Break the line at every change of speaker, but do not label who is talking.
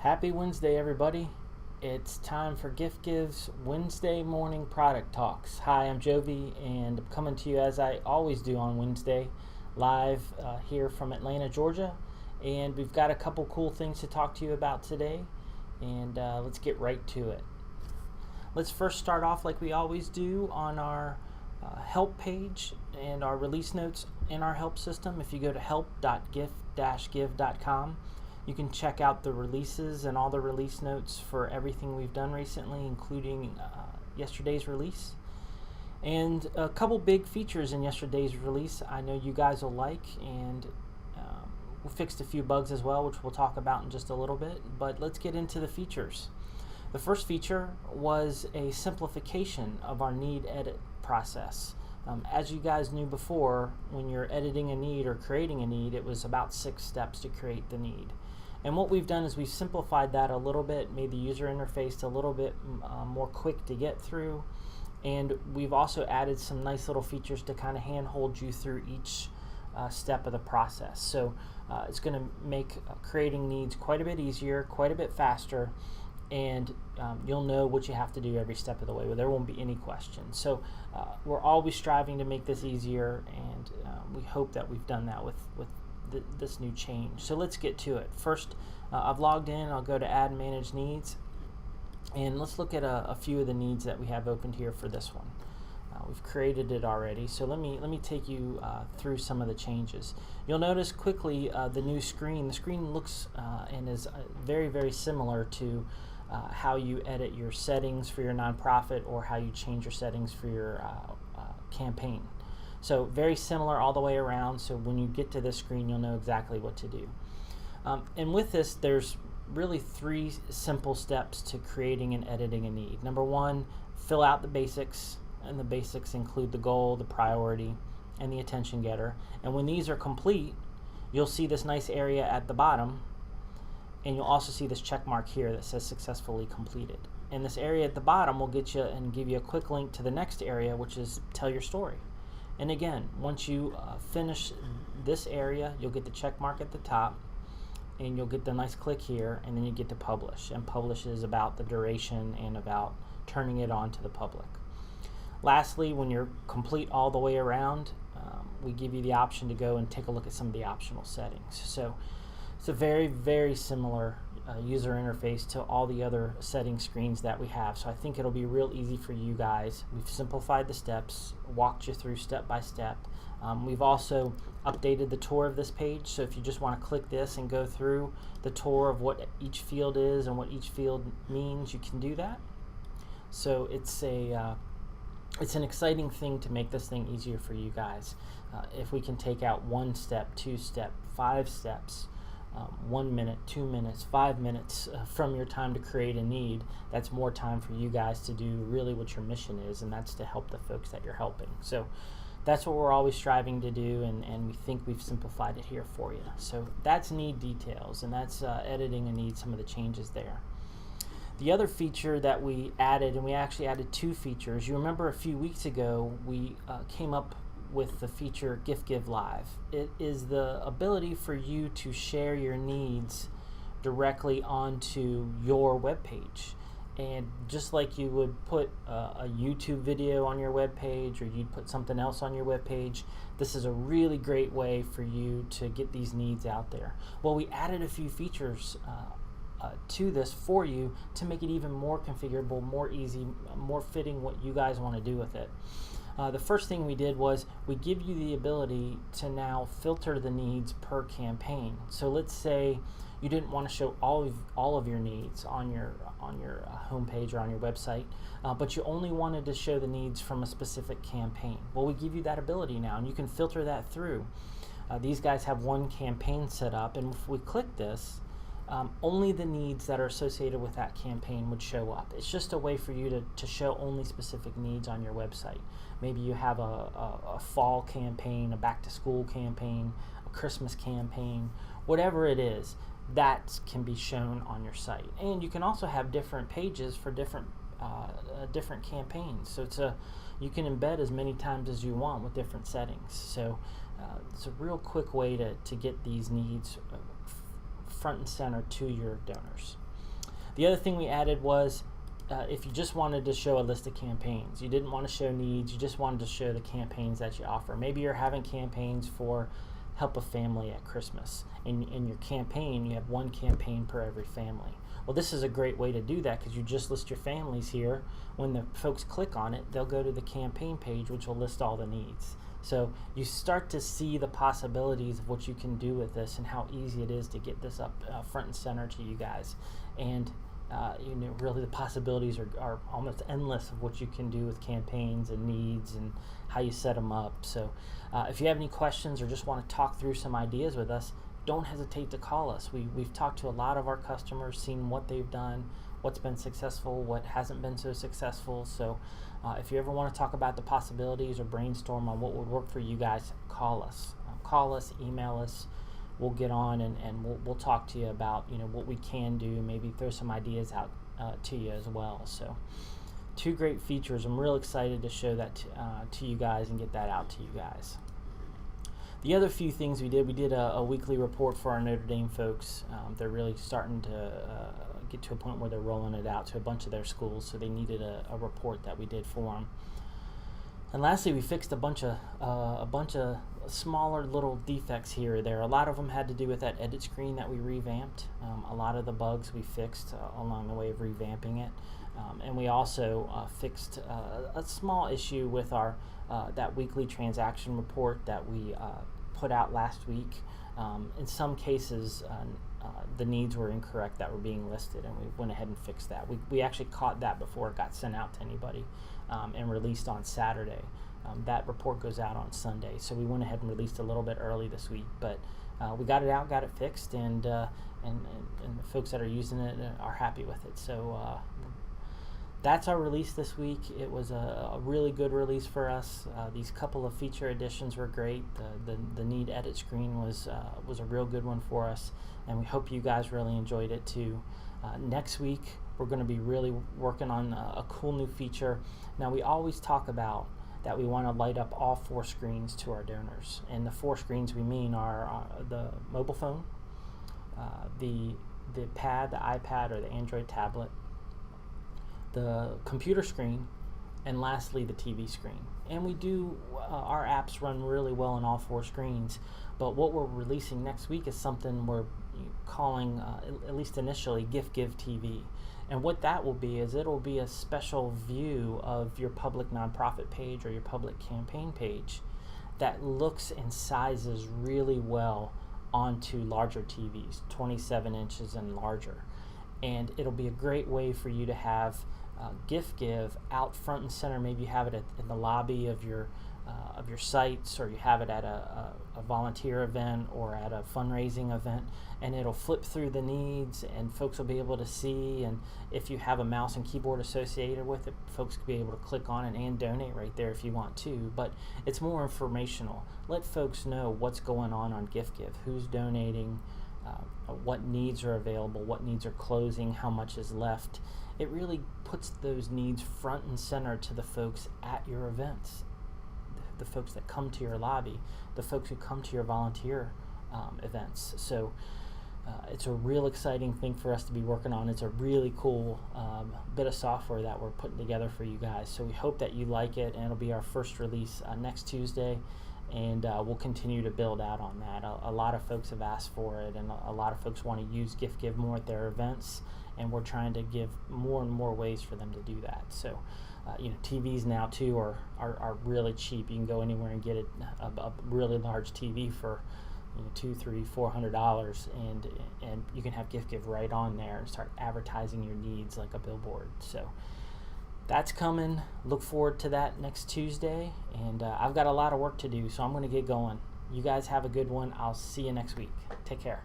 Happy Wednesday, everybody. It's time for GiFTgive's Wednesday morning product talks. Hi, I'm Jovi, and I'm coming to you as I always do on Wednesday, live here from Atlanta, Georgia. And we've got a couple cool things to talk to you about today, and let's get right to it. Let's first start off like we always do on our help page and our release notes in our help system. If you go to help.gift-give.com, you can check out the releases and all the release notes for everything we've done recently, including yesterday's release. And a couple big features in yesterday's release I know you guys will like, and we fixed a few bugs as well, which we'll talk about in just a little bit. But let's get into the features. The first feature was a simplification of our need edit process. As you guys knew before, when you're editing a need or creating a need, it was about 6 steps to create the need. And what we've done is we've simplified that a little bit, made the user interface a little bit more quick to get through, and we've also added some nice little features to kind of handhold you through each step of the process. So it's going to make creating needs quite a bit easier, quite a bit faster, and you'll know what you have to do every step of the way. There won't be any questions. So we're always striving to make this easier, and we hope that we've done that with this new change. So let's get to it. First, I've logged in. I'll go to Add Manage Needs, and let's look at a few of the needs that we have opened here for this one. We've created it already, so let me take you through some of the changes. You'll notice quickly the new screen. The screen looks and is very, very similar to how you edit your settings for your nonprofit or how you change your settings for your campaign. So very similar all the way around, so when you get to this screen you'll know exactly what to do. And with this, there's really 3 simple steps to creating and editing a need. Number 1, fill out the basics, and the basics include the goal, the priority, and the attention getter. And when these are complete, you'll see this nice area at the bottom, and you'll also see this check mark here that says successfully completed. And this area at the bottom will get you and give you a quick link to the next area, which is tell your story. And again, once you finish this area, you'll get the check mark at the top, and you'll get the nice click here, and then you get to publish. And publish is about the duration and about turning it on to the public. Lastly, when you're complete all the way around, we give you the option to go and take a look at some of the optional settings. So it's a very, very similar user interface to all the other setting screens that we have. So I think it'll be real easy for you guys. We've simplified the steps, walked you through step by step. We've also updated the tour of this page, so if you just want to click this and go through the tour of what each field is and what each field means, you can do that. So it's an exciting thing to make this thing easier for you guys. If we can take out 1 step, 2 step, 5 steps, 1 minute, 2 minutes, 5 minutes from your time to create a need, that's more time for you guys to do really what your mission is, and that's to help the folks that you're helping. So that's what we're always striving to do, and we think we've simplified it here for you. So that's need details, and that's editing a need, some of the changes there. The other feature that we added, and we actually added 2 features. You remember a few weeks ago we came up with the feature GiFTgive Live. It is the ability for you to share your needs directly onto your web page. And just like you would put a YouTube video on your web page, or you'd put something else on your web page, this is a really great way for you to get these needs out there. Well, we added a few features to this for you to make it even more configurable, more easy, more fitting what you guys want to do with it. The first thing we did was we give you the ability to now filter the needs per campaign. So let's say you didn't want to show all of your needs on your homepage or on your website, but you only wanted to show the needs from a specific campaign. Well, we give you that ability now, and you can filter that through. These guys have 1 campaign set up, and if we click this, only the needs that are associated with that campaign would show up. It's just a way for you to show only specific needs on your website. Maybe you have a fall campaign, a back-to-school campaign, a Christmas campaign, whatever it is, that can be shown on your site. And you can also have different pages for different campaigns. So you can embed as many times as you want with different settings. So it's a real quick way to get these needs front and center to your donors. The other thing we added was if you just wanted to show a list of campaigns, you didn't want to show needs, you just wanted to show the campaigns that you offer. Maybe you're having campaigns for help a family at Christmas. In your campaign, you have one campaign per every family. Well, this is a great way to do that because you just list your families here. When the folks click on it, they'll go to the campaign page, which will list all the needs. So you start to see the possibilities of what you can do with this and how easy it is to get this up front and center to you guys. And really the possibilities are almost endless of what you can do with campaigns and needs and how you set them up. So if you have any questions or just want to talk through some ideas with us, don't hesitate to call us. We've talked to a lot of our customers, seen what they've done, what's been successful, what hasn't been so successful. So if you ever want to talk about the possibilities or brainstorm on what would work for you guys, call us. Email us. We'll get on and we'll talk to you about what we can do, maybe throw some ideas out to you as well. So 2 great features. I'm real excited to show that to you guys and get that out to you guys. The other few things we did a weekly report for our Notre Dame folks. They're really starting to get to a point where they're rolling it out to a bunch of their schools, so they needed a report that we did for them. And lastly, we fixed a bunch of smaller little defects here or there. A lot of them had to do with that edit screen that we revamped. A lot of the bugs we fixed along the way of revamping it. And we also fixed a small issue with our that weekly transaction report that we put out last week. In some cases, the needs were incorrect that were being listed, and we went ahead and fixed that. We actually caught that before it got sent out to anybody and released on Saturday. That report goes out on Sunday, so we went ahead and released a little bit early this week, but we got it out, got it fixed, and the folks that are using it are happy with it. So that's our release this week. It was a really good release for us. These couple of feature additions were great. The need edit screen was a real good one for us, and we hope you guys really enjoyed it too. Next week, we're going to be really working on a cool new feature. Now, we always talk about that we want to light up all 4 screens to our donors, and the 4 screens we mean are the mobile phone, the pad, the iPad, or the Android tablet, the computer screen, and lastly the TV screen. And we do our apps run really well on all 4 screens, but what we're releasing next week is something we're calling, at least initially, GiFTgive TV. And what that will be is it'll be a special view of your public nonprofit page or your public campaign page that looks and sizes really well onto larger TVs, 27 inches and larger. And it'll be a great way for you to have GiFTgive out front and center. Maybe you have it in the lobby of your sites, or you have it at a volunteer event or at a fundraising event, and it'll flip through the needs and folks will be able to see. And if you have a mouse and keyboard associated with it, folks will be able to click on it and donate right there if you want to. But it's more informational. Let folks know what's going on GiFTgive, who's donating, what needs are available, what needs are closing, how much is left. It really puts those needs front and center to the folks at your events, the folks that come to your lobby, the folks who come to your volunteer events. So it's a real exciting thing for us to be working on. It's a really cool bit of software that we're putting together for you guys. So we hope that you like it, and it'll be our first release next Tuesday. And we'll continue to build out on that. A lot of folks have asked for it, and a lot of folks want to use GiFTgive more at their events, and we're trying to give more and more ways for them to do that. So, TVs now too are really cheap. You can go anywhere and get a really large TV for $200, $300, $400, and you can have GiFTgive right on there and start advertising your needs like a billboard. So that's coming. Look forward to that next Tuesday, and I've got a lot of work to do, so I'm going to get going. You guys have a good one. I'll see you next week. Take care.